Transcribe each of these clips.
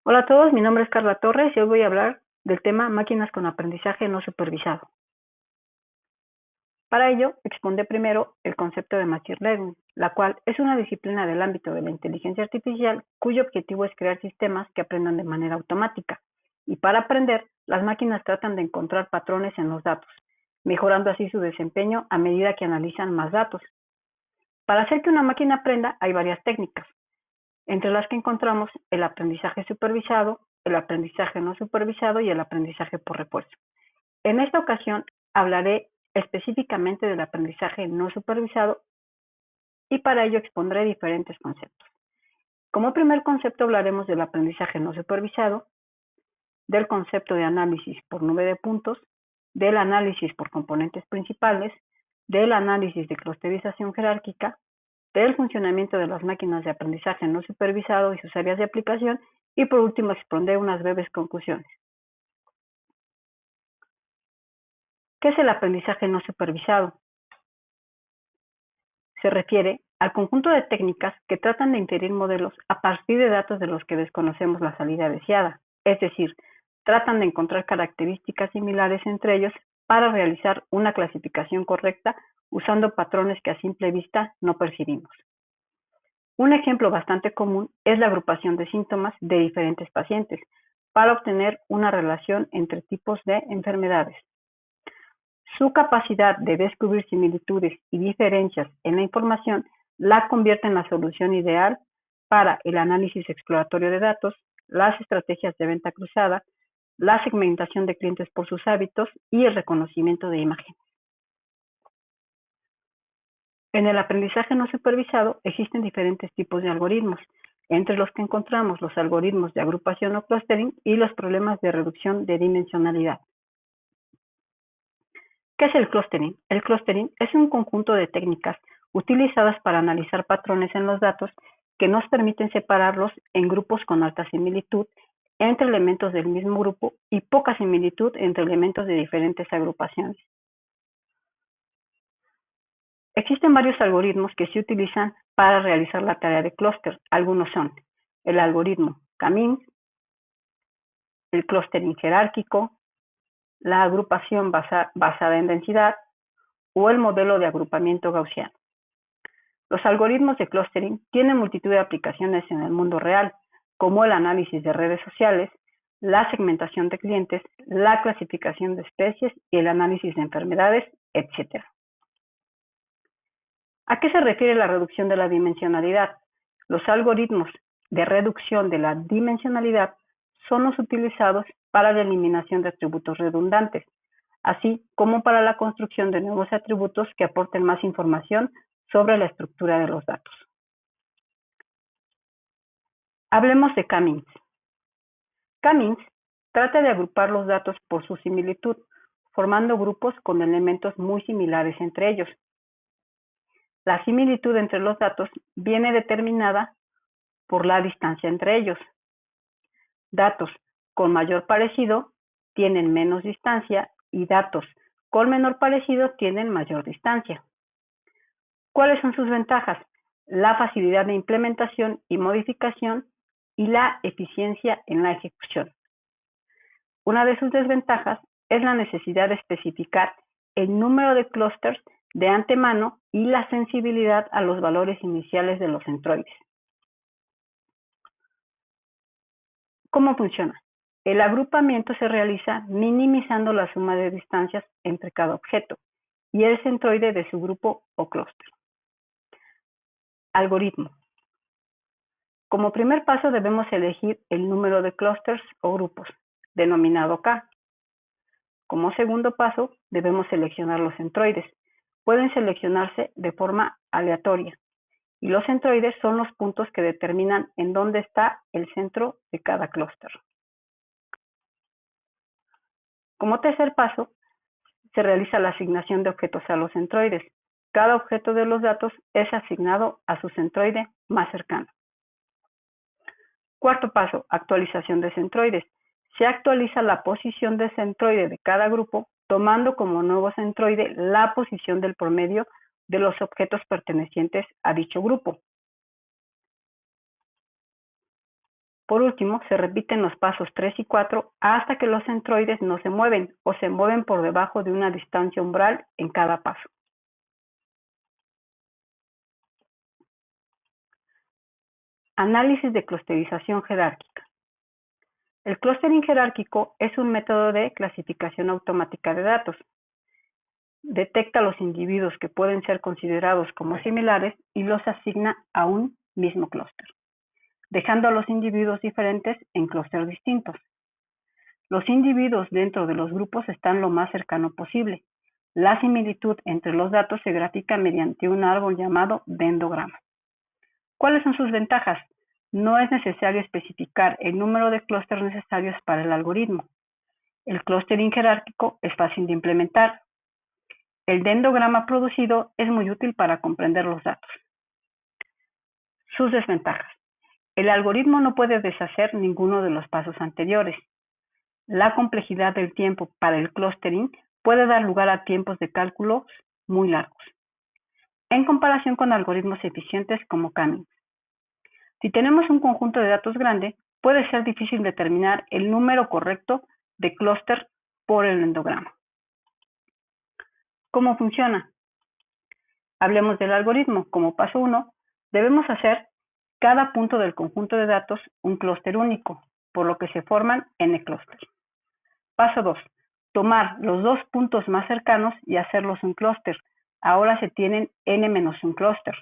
Hola a todos, mi nombre es Carla Torres y hoy voy a hablar del tema máquinas con aprendizaje no supervisado. Para ello, expondré primero el concepto de Machine Learning, la cual es una disciplina del ámbito de la inteligencia artificial cuyo objetivo es crear sistemas que aprendan de manera automática. Y para aprender, las máquinas tratan de encontrar patrones en los datos, mejorando así su desempeño a medida que analizan más datos. Para hacer que una máquina aprenda hay varias técnicas, entre las que encontramos el aprendizaje supervisado, el aprendizaje no supervisado y el aprendizaje por refuerzo. En esta ocasión hablaré específicamente del aprendizaje no supervisado y para ello expondré diferentes conceptos. Como primer concepto hablaremos del aprendizaje no supervisado, del concepto de análisis por nube de puntos, del análisis por componentes principales, del análisis de clusterización jerárquica, del funcionamiento de las máquinas de aprendizaje no supervisado y sus áreas de aplicación, y por último expondré unas breves conclusiones. ¿Qué es el aprendizaje no supervisado? Se refiere al conjunto de técnicas que tratan de inferir modelos a partir de datos de los que desconocemos la salida deseada, es decir, tratan de encontrar características similares entre ellos para realizar una clasificación correcta usando patrones que a simple vista no percibimos. Un ejemplo bastante común es la agrupación de síntomas de diferentes pacientes para obtener una relación entre tipos de enfermedades. Su capacidad de descubrir similitudes y diferencias en la información la convierte en la solución ideal para el análisis exploratorio de datos, las estrategias de venta cruzada, la segmentación de clientes por sus hábitos y el reconocimiento de imágenes. En el aprendizaje no supervisado existen diferentes tipos de algoritmos, entre los que encontramos los algoritmos de agrupación o clustering y los problemas de reducción de dimensionalidad. ¿Qué es el clustering? El clustering es un conjunto de técnicas utilizadas para analizar patrones en los datos que nos permiten separarlos en grupos con alta similitud entre elementos del mismo grupo y poca similitud entre elementos de diferentes agrupaciones. Existen varios algoritmos que se utilizan para realizar la tarea de clúster. Algunos son el algoritmo K-means, el clustering jerárquico, la agrupación basada en densidad o el modelo de agrupamiento gaussiano. Los algoritmos de clustering tienen multitud de aplicaciones en el mundo real, como el análisis de redes sociales, la segmentación de clientes, la clasificación de especies y el análisis de enfermedades, etc. ¿A qué se refiere la reducción de la dimensionalidad? Los algoritmos de reducción de la dimensionalidad son los utilizados para la eliminación de atributos redundantes, así como para la construcción de nuevos atributos que aporten más información sobre la estructura de los datos. Hablemos de K-means. K-means trata de agrupar los datos por su similitud, formando grupos con elementos muy similares entre ellos. La similitud entre los datos viene determinada por la distancia entre ellos. Datos con mayor parecido tienen menos distancia y datos con menor parecido tienen mayor distancia. ¿Cuáles son sus ventajas? La facilidad de implementación y modificación y la eficiencia en la ejecución. Una de sus desventajas es la necesidad de especificar el número de clústeres de antemano y la sensibilidad a los valores iniciales de los centroides. ¿Cómo funciona? El agrupamiento se realiza minimizando la suma de distancias entre cada objeto y el centroide de su grupo o clúster. Algoritmo. Como primer paso debemos elegir el número de clústeres o grupos, denominado K. Como segundo paso debemos seleccionar los centroides. Pueden seleccionarse de forma aleatoria y los centroides son los puntos que determinan en dónde está el centro de cada clúster. Como tercer paso, se realiza la asignación de objetos a los centroides. Cada objeto de los datos es asignado a su centroide más cercano. Cuarto paso, actualización de centroides. Se actualiza la posición de centroide de cada grupo, tomando como nuevo centroide la posición del promedio de los objetos pertenecientes a dicho grupo. Por último, se repiten los pasos 3 y 4 hasta que los centroides no se mueven o se mueven por debajo de una distancia umbral en cada paso. Análisis de clusterización jerárquica. El clustering jerárquico es un método de clasificación automática de datos. Detecta los individuos que pueden ser considerados como similares y los asigna a un mismo clúster, dejando a los individuos diferentes en clústeres distintos. Los individuos dentro de los grupos están lo más cercano posible. La similitud entre los datos se grafica mediante un árbol llamado dendrograma. ¿Cuáles son sus ventajas? No es necesario especificar el número de clústeres necesarios para el algoritmo. El clustering jerárquico es fácil de implementar. El dendrograma producido es muy útil para comprender los datos. Sus desventajas. El algoritmo no puede deshacer ninguno de los pasos anteriores. La complejidad del tiempo para el clustering puede dar lugar a tiempos de cálculo muy largos, en comparación con algoritmos eficientes como K-means. Si tenemos un conjunto de datos grande, puede ser difícil determinar el número correcto de clúster por el dendrograma. ¿Cómo funciona? Hablemos del algoritmo. Como paso 1, debemos hacer cada punto del conjunto de datos un clúster único, por lo que se forman n clústeres. Paso 2. Tomar los dos puntos más cercanos y hacerlos un clúster. Ahora se tienen n-1 clúster.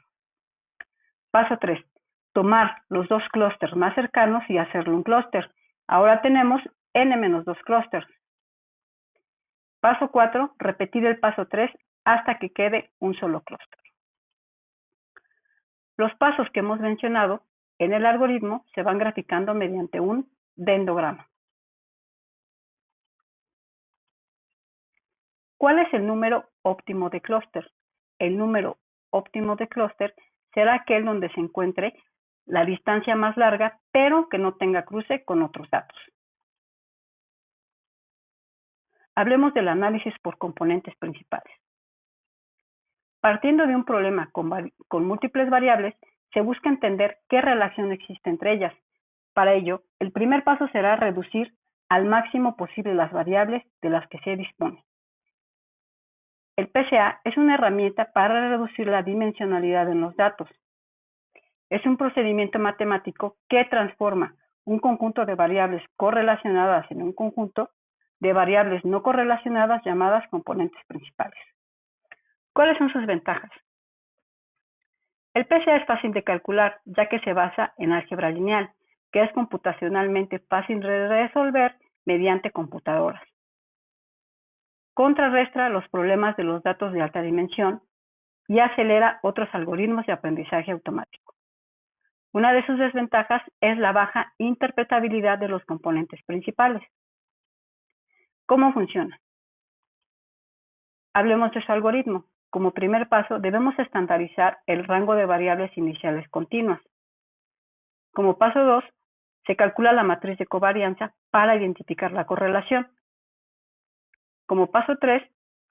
Paso 3. Tomar los dos clústeres más cercanos y hacerlo un clúster. Ahora tenemos n-2 clústeres. Paso 4. Repetir el paso 3 hasta que quede un solo clúster. Los pasos que hemos mencionado en el algoritmo se van graficando mediante un dendrograma. ¿Cuál es el número óptimo de clúster? El número óptimo de clúster será aquel donde se encuentre la distancia más larga, pero que no tenga cruce con otros datos. Hablemos del análisis por componentes principales. Partiendo de un problema con múltiples variables, se busca entender qué relación existe entre ellas. Para ello, el primer paso será reducir al máximo posible las variables de las que se dispone. El PCA es una herramienta para reducir la dimensionalidad en los datos. Es un procedimiento matemático que transforma un conjunto de variables correlacionadas en un conjunto de variables no correlacionadas llamadas componentes principales. ¿Cuáles son sus ventajas? El PCA es fácil de calcular, ya que se basa en álgebra lineal, que es computacionalmente fácil de resolver mediante computadoras. Contrarresta los problemas de los datos de alta dimensión y acelera otros algoritmos de aprendizaje automático. Una de sus desventajas es la baja interpretabilidad de los componentes principales. ¿Cómo funciona? Hablemos de su algoritmo. Como primer paso, debemos estandarizar el rango de variables iniciales continuas. Como paso 2, se calcula la matriz de covarianza para identificar la correlación. Como paso 3,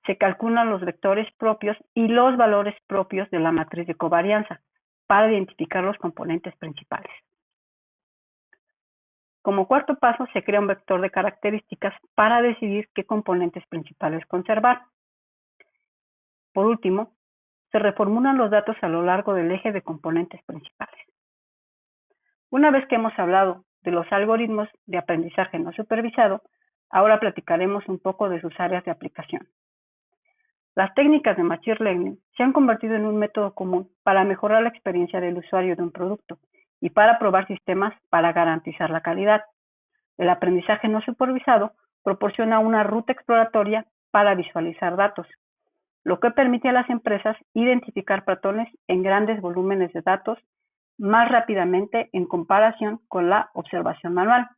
se calculan los vectores propios y los valores propios de la matriz de covarianza para identificar los componentes principales. Como cuarto paso, se crea un vector de características para decidir qué componentes principales conservar. Por último, se reformulan los datos a lo largo del eje de componentes principales. Una vez que hemos hablado de los algoritmos de aprendizaje no supervisado, ahora platicaremos un poco de sus áreas de aplicación. Las técnicas de Machine Learning se han convertido en un método común para mejorar la experiencia del usuario de un producto y para probar sistemas para garantizar la calidad. El aprendizaje no supervisado proporciona una ruta exploratoria para visualizar datos, lo que permite a las empresas identificar patrones en grandes volúmenes de datos más rápidamente en comparación con la observación manual.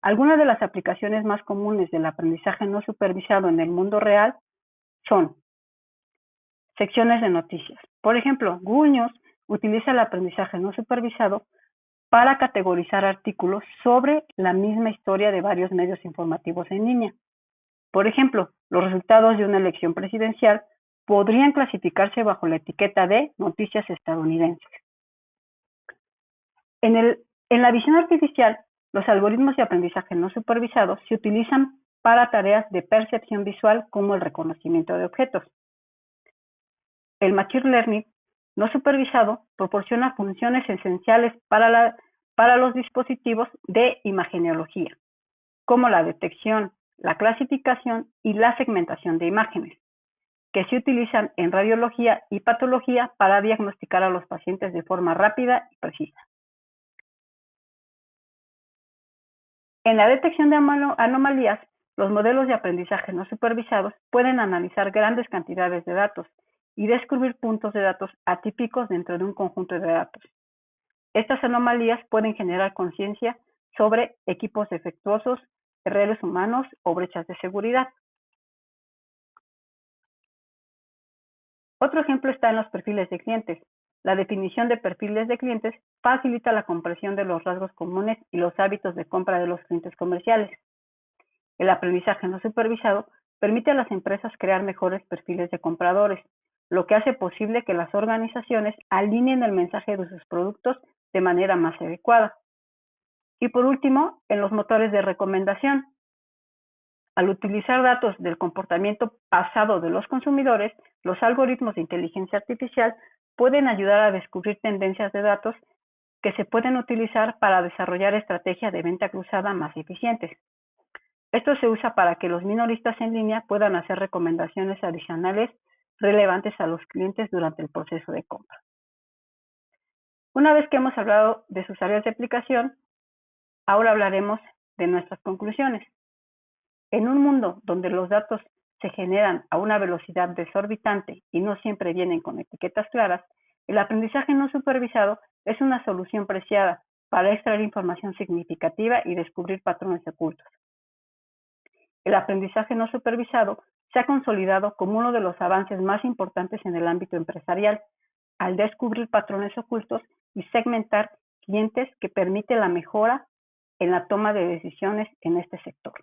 Algunas de las aplicaciones más comunes del aprendizaje no supervisado en el mundo real son secciones de noticias. Por ejemplo, Google News utiliza el aprendizaje no supervisado para categorizar artículos sobre la misma historia de varios medios informativos en línea. Por ejemplo, los resultados de una elección presidencial podrían clasificarse bajo la etiqueta de noticias estadounidenses. En el En la visión artificial, los algoritmos de aprendizaje no supervisados se utilizan para tareas de percepción visual como el reconocimiento de objetos. El Machine Learning no supervisado proporciona funciones esenciales para los dispositivos de imagenología, como la detección, la clasificación y la segmentación de imágenes, que se utilizan en radiología y patología para diagnosticar a los pacientes de forma rápida y precisa. En la detección de anomalías, los modelos de aprendizaje no supervisados pueden analizar grandes cantidades de datos y descubrir puntos de datos atípicos dentro de un conjunto de datos. Estas anomalías pueden generar conciencia sobre equipos defectuosos, errores humanos o brechas de seguridad. Otro ejemplo está en los perfiles de clientes. La definición de perfiles de clientes facilita la comprensión de los rasgos comunes y los hábitos de compra de los clientes comerciales. El aprendizaje no supervisado permite a las empresas crear mejores perfiles de compradores, lo que hace posible que las organizaciones alineen el mensaje de sus productos de manera más adecuada. Y por último, en los motores de recomendación. Al utilizar datos del comportamiento pasado de los consumidores, los algoritmos de inteligencia artificial pueden ayudar a descubrir tendencias de datos que se pueden utilizar para desarrollar estrategias de venta cruzada más eficientes. Esto se usa para que los minoristas en línea puedan hacer recomendaciones adicionales relevantes a los clientes durante el proceso de compra. Una vez que hemos hablado de sus áreas de aplicación, ahora hablaremos de nuestras conclusiones. En un mundo donde los datos se generan a una velocidad desorbitante y no siempre vienen con etiquetas claras, el aprendizaje no supervisado es una solución preciada para extraer información significativa y descubrir patrones ocultos. El aprendizaje no supervisado se ha consolidado como uno de los avances más importantes en el ámbito empresarial, al descubrir patrones ocultos y segmentar clientes que permite la mejora en la toma de decisiones en este sector.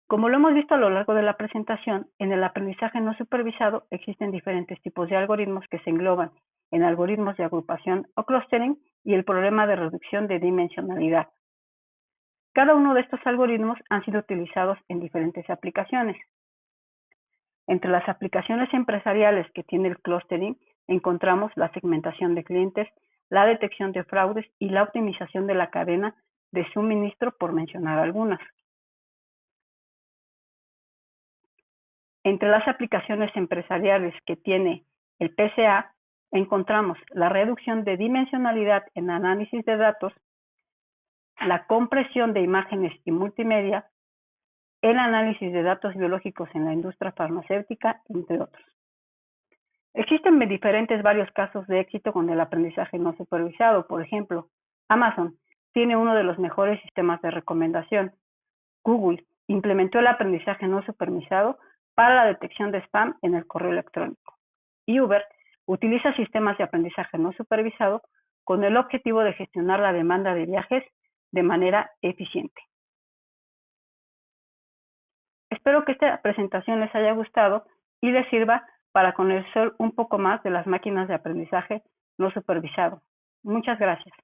Como lo hemos visto a lo largo de la presentación, en el aprendizaje no supervisado existen diferentes tipos de algoritmos que se engloban en algoritmos de agrupación o clustering y el problema de reducción de dimensionalidad. Cada uno de estos algoritmos han sido utilizados en diferentes aplicaciones. Entre las aplicaciones empresariales que tiene el clustering encontramos la segmentación de clientes, la detección de fraudes y la optimización de la cadena de suministro, por mencionar algunas. Entre las aplicaciones empresariales que tiene el PCA, encontramos la reducción de dimensionalidad en análisis de datos, la compresión de imágenes y multimedia, el análisis de datos biológicos en la industria farmacéutica, entre otros. Existen varios casos de éxito con el aprendizaje no supervisado. Por ejemplo, Amazon tiene uno de los mejores sistemas de recomendación. Google implementó el aprendizaje no supervisado para la detección de spam en el correo electrónico. Y Uber utiliza sistemas de aprendizaje no supervisado con el objetivo de gestionar la demanda de viajes de manera eficiente. Espero que esta presentación les haya gustado y les sirva para conocer un poco más de las máquinas de aprendizaje no supervisado. Muchas gracias.